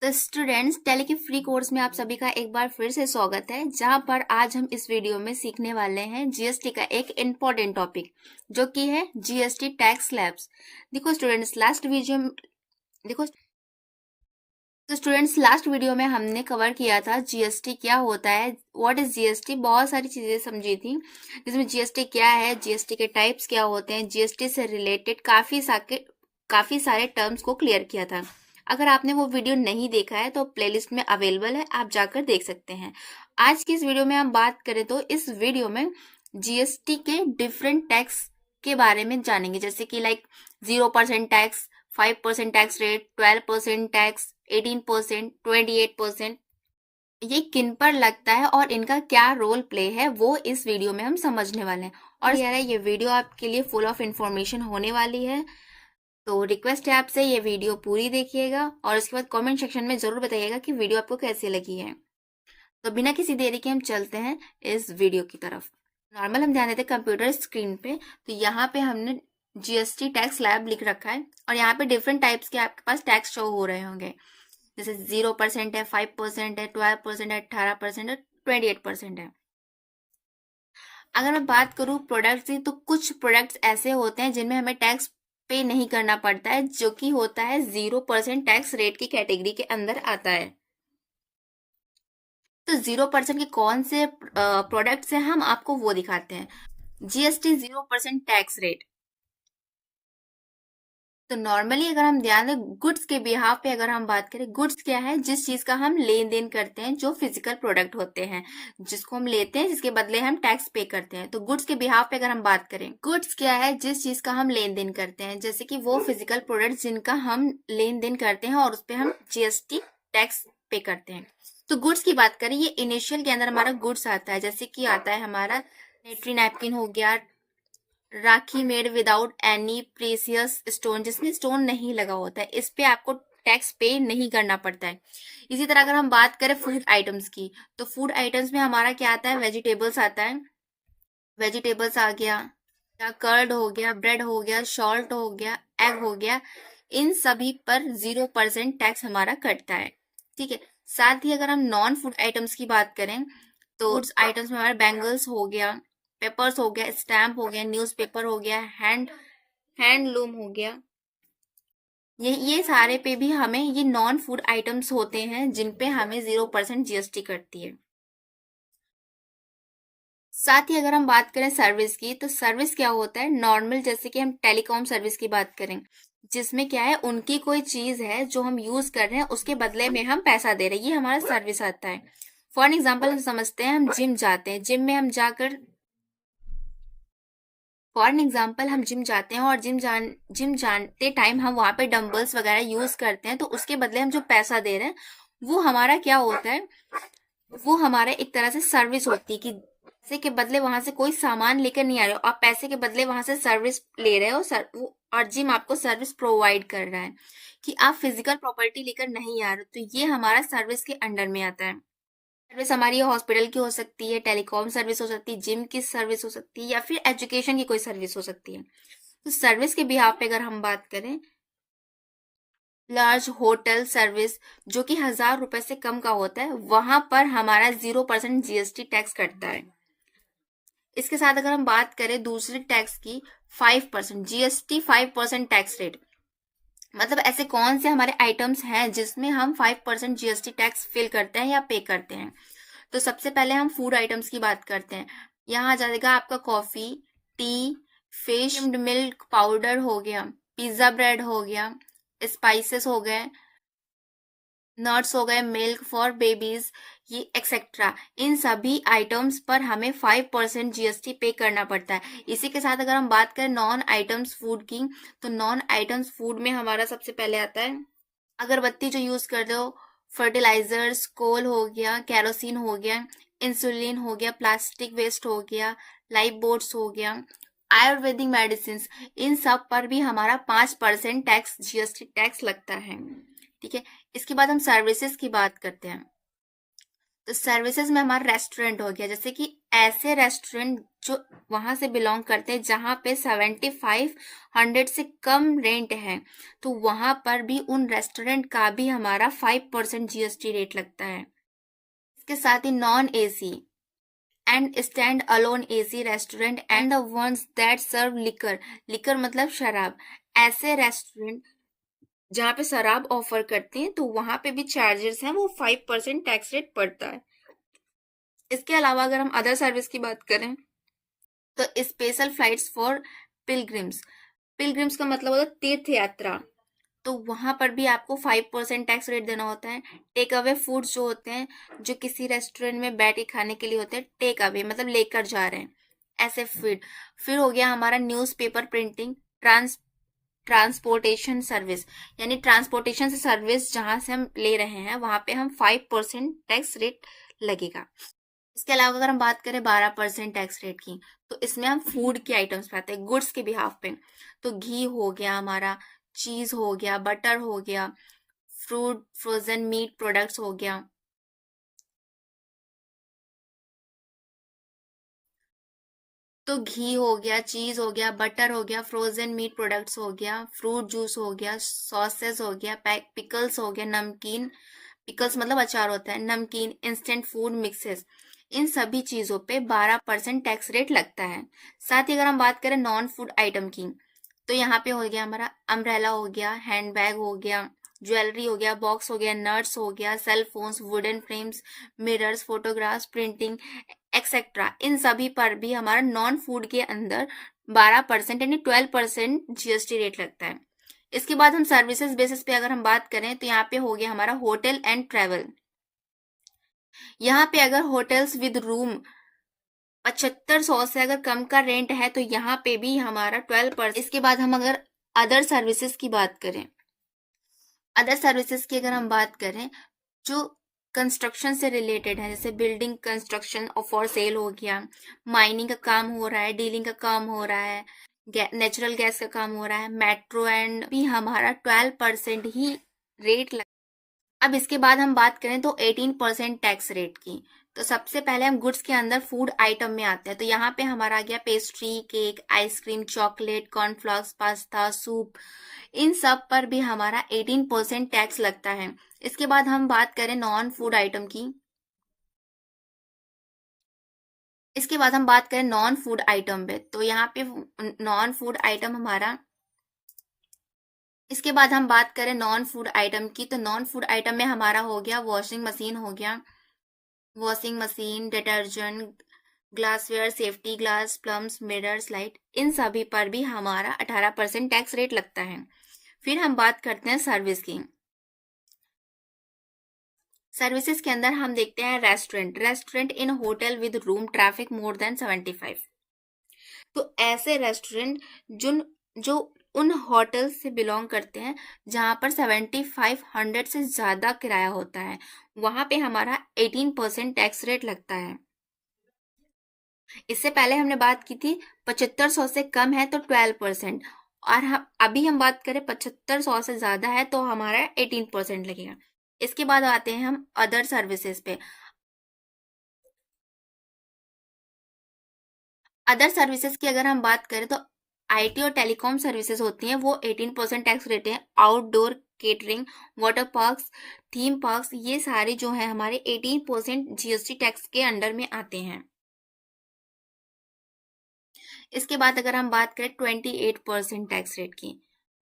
तो students tally के free course में आप सभी का एक बार फिर से स्वागत है, जहां पर आज हम इस वीडियो में सीखने वाले हैं जीएसटी का एक इम्पोर्टेंट टॉपिक जो कि है जीएसटी टैक्स स्लैब्स। देखो स्टूडेंट्स लास्ट वीडियो में हमने कवर किया था जीएसटी क्या होता है, व्हाट इज जीएसटी, बहुत सारी चीजें समझी थी जिसमें जीएसटी क्या है, जीएसटी के टाइप्स क्या होते हैं, जीएसटी से रिलेटेड काफी सारे टर्म्स को क्लियर किया था। अगर आपने वो वीडियो नहीं देखा है तो प्लेलिस्ट में अवेलेबल है, आप जाकर देख सकते हैं। आज की इस वीडियो में हम बात करें तो इस वीडियो में जीएसटी के डिफरेंट टैक्स के बारे में जानेंगे, जैसे कि like 0% tax, 5% tax rate, 12% tax, 18%, 28%, ये किन पर लगता है और इनका क्या रोल प्ले है वो इस वीडियो में हम समझने वाले हैं। और यार ये वीडियो आपके लिए फुल ऑफ इंफॉर्मेशन होने वाली है, तो रिक्वेस्ट है आपसे ये वीडियो पूरी देखिएगा और उसके बाद कमेंट सेक्शन में जरूर बताइएगा कि वीडियो आपको कैसी लगी है। तो बिना किसी देरी के हम चलते हैं इस वीडियो की तरफ। नॉर्मल हम ध्यान देते हैं कंप्यूटर स्क्रीन पे, तो यहाँ पे हमने जीएसटी टैक्स स्लैब लिख रखा है और यहाँ पे डिफरेंट टाइप्स के आपके पास टैक्स शो हो रहे होंगे, जैसे 0% है, 5% है, 12% है, 18% है, 28% है। अगर मैं बात करूँ प्रोडक्ट्स की, तो कुछ प्रोडक्ट्स ऐसे होते हैं जिनमें हमें टैक्स पे नहीं करना पड़ता है, जो कि होता है 0% टैक्स रेट की कैटेगरी के अंदर आता है। तो 0% के कौन से प्रोडक्ट्स हैं हम आपको वो दिखाते हैं। GST 0% tax rate. तो नॉर्मली अगर हम ध्यान दें गुड्स के बिहाफ पे, अगर हम बात करें, गुड्स क्या है, जिस चीज का हम लेन देन करते हैं, जो फिजिकल प्रोडक्ट होते हैं जिसको हम लेते हैं, जिसके बदले हम टैक्स पे करते हैं। तो गुड्स के बिहाफ पे अगर हम बात करें, गुड्स क्या है, जिस चीज का हम लेन देन करते हैं, जैसे कि वो फिजिकल प्रोडक्ट जिनका हम लेन देन करते हैं और उस पर हम जीएसटी टैक्स पे करते हैं। तो गुड्स की बात करें, ये इनिशियल के अंदर हमारा गुड्स आता है, जैसे कि आता है हमारा सैनिटरी नैपकिन हो गया, rakhi made without any precious stone, जिसमें स्टोन नहीं लगा होता है, इस पे आपको टैक्स पे नहीं करना पड़ता है। इसी तरह अगर हम बात करें फूड आइटम्स की, तो फूड आइटम्स में हमारा क्या आता है, वेजिटेबल्स आता है, वेजिटेबल्स आ गया, या कर्ड हो गया, ब्रेड हो गया, सॉल्ट हो गया, एग हो गया, इन सभी पर 0% टैक्स हमारा कटता है। ठीक है। साथ ही अगर हम नॉन फूड आइटम्स की बात करें, तो फूड्स आइटम्स में हमारा बैंगल्स हो गया, पेपर्स हो गया, स्टैम्प हो गया, न्यूज़पेपर हो गया, हैंडलूम हो गया, ये सारे पे भी हमें, ये नॉन फूड आइटम्स होते हैं जिन पे हमें 0% जीएसटी कटती है। साथ ही अगर हम बात करें सर्विस की, तो सर्विस क्या होता है, नॉर्मल जैसे कि हम टेलीकॉम सर्विस की बात करें, जिसमें क्या है, उनकी कोई चीज है जो हम यूज कर रहे हैं, उसके बदले में हम पैसा दे रहे हैं, ये हमारा सर्विस आता है। फॉर एग्जाम्पल हम समझते हैं, हम जिम जाते हैं, जिम में हम जाकर फॉर एग्जाम्पल हम जिम जाते हैं और जिम जानते टाइम हम वहां पे डंबल्स वगैरह यूज करते हैं, तो उसके बदले हम जो पैसा दे रहे हैं वो हमारा क्या होता है, वो हमारा एक तरह से सर्विस होती है, कि पैसे के बदले वहां से कोई सामान लेकर नहीं आ रहे हो, आप पैसे के बदले वहां से सर्विस ले रहे हो, और जिम आपको सर्विस प्रोवाइड कर रहा है, कि आप फिजिकल प्रॉपर्टी लेकर नहीं आ रहे हो, तो ये हमारा सर्विस के अंडर में आता है। सर्विस हमारी हॉस्पिटल की हो सकती है, टेलीकॉम सर्विस हो सकती है, जिम की सर्विस हो सकती है, या फिर एजुकेशन की कोई सर्विस हो सकती है। तो सर्विस के बिहाफ पे अगर हम बात करें, लार्ज होटल सर्विस जो कि 1,000 रुपए से कम का होता है, वहां पर हमारा 0% जीएसटी टैक्स कटता है। इसके साथ अगर हम बात करें दूसरे टैक्स की, 5% जीएसटी, 5% टैक्स रेट, मतलब ऐसे कौन से हमारे आइटम्स हैं जिसमें हम 5% जीएसटी टैक्स फिल करते हैं या पे करते हैं। तो सबसे पहले हम फूड आइटम्स की बात करते हैं। यहाँ आ जाएगा आपका coffee, T, fish, milk powder हो गया, पिज्जा ब्रेड हो गया, स्पाइसेस हो गए, नट्स हो गए, मिल्क फॉर बेबीज, ये एक्सेट्रा, इन सभी आइटम्स पर हमें 5% जीएसटी पे करना पड़ता है। इसी के साथ अगर हम बात करें नॉन आइटम्स फूड की, तो नॉन आइटम्स फूड में हमारा सबसे पहले आता है अगरबत्ती जो यूज कर रहे हो, फर्टिलाइजर्स, कोल हो गया, केरोसिन हो गया, इंसुलिन हो गया, प्लास्टिक वेस्ट हो गया, लाइफ बोट्स हो गया, आयुर्वेदिक मेडिसिन, इन सब पर भी हमारा 5% टैक्स, जीएसटी टैक्स लगता है। ठीक है। इसके बाद हम सर्विसेज की बात करते हैं। तो सर्विसेज में हमारा रेस्टोरेंट हो गया, जैसे कि ऐसे रेस्टोरेंट जो वहां से बिलोंग करते हैं जहां पे 7500 से कम रेंट है, तो वहां पर भी उन रेस्टोरेंट का भी हमारा 5% जीएसटी रेट लगता है। इसके साथ ही non AC and stand alone AC restaurant and the ones that serve liquor, liquor मतलब शराब, ऐसे रेस्टोरेंट जहाँ पे शराब ऑफर करते हैं तो वहां पे भी चार्जेस हैं, वो 5% टैक्स रेट पड़ता है। इसके अलावा अगर हम अदर सर्विस की बात करें तो special flights for pilgrims, pilgrims का मतलब होता है तीर्थ यात्रा, तो वहां पर भी आपको 5% टैक्स रेट देना होता है। टेक अवे फूड्स जो होते हैं, जो किसी रेस्टोरेंट में बैठ के खाने के लिए होते हैं, टेक अवे मतलब लेकर जा रहे हैं, ऐसे फूड। फिर हो गया हमारा न्यूज़पेपर प्रिंटिंग, ट्रांसपोर्टेशन सर्विस, यानी ट्रांसपोर्टेशन से सर्विस जहां से हम ले रहे हैं वहां पे हम 5% टैक्स रेट लगेगा। इसके अलावा अगर हम बात करें 12% टैक्स रेट की, तो इसमें हम फूड के आइटम्स पे आते हैं, गुड्स के बिहाफ पे। तो घी हो गया हमारा, चीज हो गया, बटर हो गया, फ्रूट, फ्रोजन मीट प्रोडक्ट्स हो गया। तो घी हो गया, चीज हो गया, बटर हो गया, फ्रोजन मीट प्रोडक्ट्स हो गया, फ्रूट जूस हो गया, सॉसेस हो गया, पिकल्स हो गया, नमकीन, पिकल्स मतलब अचार होता है, नमकीन, इंस्टेंट फूड मिक्सेस, इन सभी चीजों पे 12% टैक्स रेट लगता है। साथ ही अगर हम बात करें नॉन फूड आइटम की, तो यहाँ पे हो गया हमारा अम्ब्रेला हो गया, हैंडबैग हो गया, ज्वेलरी हो गया, बॉक्स हो गया, नट्स हो गया, cell phones, wooden frames, mirrors, photographs, printing etcetera, इन सभी पर भी हमारा नॉन फूड के अंदर 12% यानी 12% जीएसटी रेट लगता है। इसके बाद हम सर्विसेज बेसिस पे अगर हम बात करें तो यहाँ पे हो गया हमारा होटल एंड ट्रेवल। यहाँ पे अगर होटल्स विद रूम 7500 से अगर कम का रेंट है तो यहाँ पे भी हमारा 12%। इसके बाद हम अगर अदर सर्विसेज की बात करें, अदर सर्विसेज की अगर हम बात करें जो कंस्ट्रक्शन से रिलेटेड है, जैसे बिल्डिंग कंस्ट्रक्शन और फॉर सेल हो गया, माइनिंग का काम हो रहा है, डीलिंग का काम हो रहा है, नेचुरल गैस का काम हो रहा है, मेट्रो एंड भी हमारा 12% ही रेट लग। अब इसके बाद हम बात करें तो 18% टैक्स रेट की। तो सबसे पहले हम गुड्स के अंदर फूड आइटम में आते हैं, तो यहाँ पे हमारा आ गया pastry, cake, ice cream, chocolate, cornflakes, pasta, soup, इन सब पर भी हमारा 18% टैक्स लगता है। इसके बाद हम बात करें नॉन फूड आइटम की, इसके बाद हम बात करें नॉन फूड आइटम पे, तो यहाँ पे नॉन फूड आइटम हमारा, इसके बाद हम बात करें नॉन फूड आइटम की, तो नॉन फूड आइटम में हमारा हो गया वॉशिंग मशीन हो गया, washing machine, detergent, glassware, safety glass, plums, mirrors, light, इन सभी पर भी हमारा 18% टैक्स रेट लगता है। फिर हम बात करते हैं सर्विस की। सर्विसेज के अंदर हम देखते हैं restaurant, restaurant in hotel with room traffic more than 75। तो ऐसे रेस्टोरेंट जो जो उन होटल से बिलोंग करते हैं जहां पर 7500 से ज्यादा किराया होता है, वहां पे हमारा 18% टैक्स रेट लगता है। इससे पहले हमने बात की थी 7500 से कम है तो 12%, और हम अभी हम बात करें 7500 से ज्यादा है तो हमारा 18% लगेगा। इसके बाद आते हैं हम अदर सर्विसेज पे। अदर सर्विसेज की अगर हम बात करें तो आईटी और टेलीकॉम सर्विसेज होती हैं, वो 18% टैक्स रेट है। Outdoor catering, water parks, theme parks, ये सारे जो है हमारे 18% जीएसटी टैक्स के अंडर में आते हैं। इसके बाद अगर हम बात करें 28% टैक्स रेट की,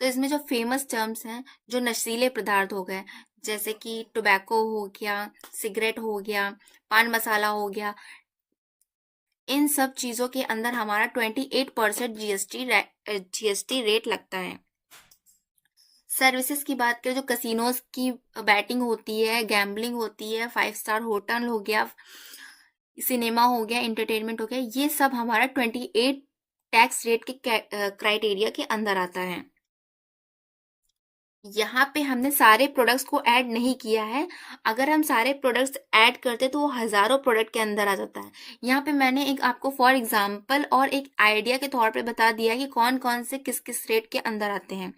तो इसमें जो फेमस टर्म्स हैं, जो नशीले पदार्थ हो गए, जैसे कि टोबैको हो गया, सिगरेट हो गया, पान मसाला हो गया, इन सब चीजों के अंदर हमारा 28% जीएसटी रेट लगता है। सर्विसेज की बात करें, जो कसिनोज की बैटिंग होती है, गैम्बलिंग होती है, 5 स्टार होटल हो गया, सिनेमा हो गया, एंटरटेनमेंट हो गया, ये सब हमारा 28 टैक्स रेट के क्राइटेरिया के अंदर आता है। यहाँ पे हमने सारे प्रोडक्ट्स को ऐड नहीं किया है। अगर हम सारे प्रोडक्ट्स ऐड करते तो वो हज़ारों प्रोडक्ट के अंदर आ जाता है। यहाँ पे मैंने एक आपको फॉर एग्जांपल और एक आइडिया के तौर पे बता दिया कि कौन कौन से किस किस रेट के अंदर आते हैं।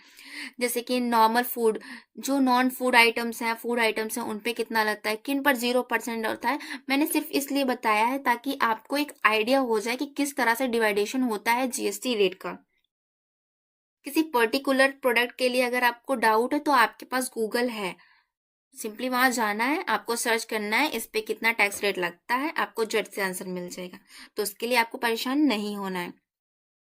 जैसे कि नॉर्मल फूड, जो नॉन फूड आइटम्स हैं उन पे कितना लगता है, किन पर 0% होता है। मैंने सिर्फ इसलिए बताया है ताकि आपको एक आइडिया हो जाए कि किस तरह से डिवाइडेशन होता है जीएसटी रेट का। किसी पर्टिकुलर प्रोडक्ट के लिए अगर आपको डाउट है तो आपके पास गूगल है, सिंपली वहां जाना है, आपको सर्च करना है इस पे कितना टैक्स रेट लगता है, आपको झट से आंसर मिल जाएगा। तो उसके लिए आपको परेशान नहीं होना है।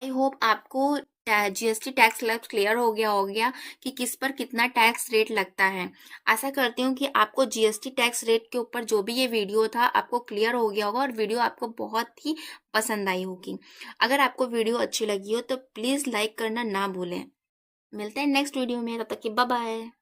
आई होप आपको जीएसटी टैक्स स्लैब क्लियर हो गया कि किस पर कितना टैक्स रेट लगता है। आशा करती हूँ कि आपको जीएसटी टैक्स रेट के ऊपर जो भी ये वीडियो था आपको क्लियर हो गया होगा और वीडियो आपको बहुत ही पसंद आई होगी। अगर आपको वीडियो अच्छी लगी हो तो प्लीज़ लाइक करना ना भूलें। मिलते हैं नेक्स्ट वीडियो में, तब तक की बाय बाय।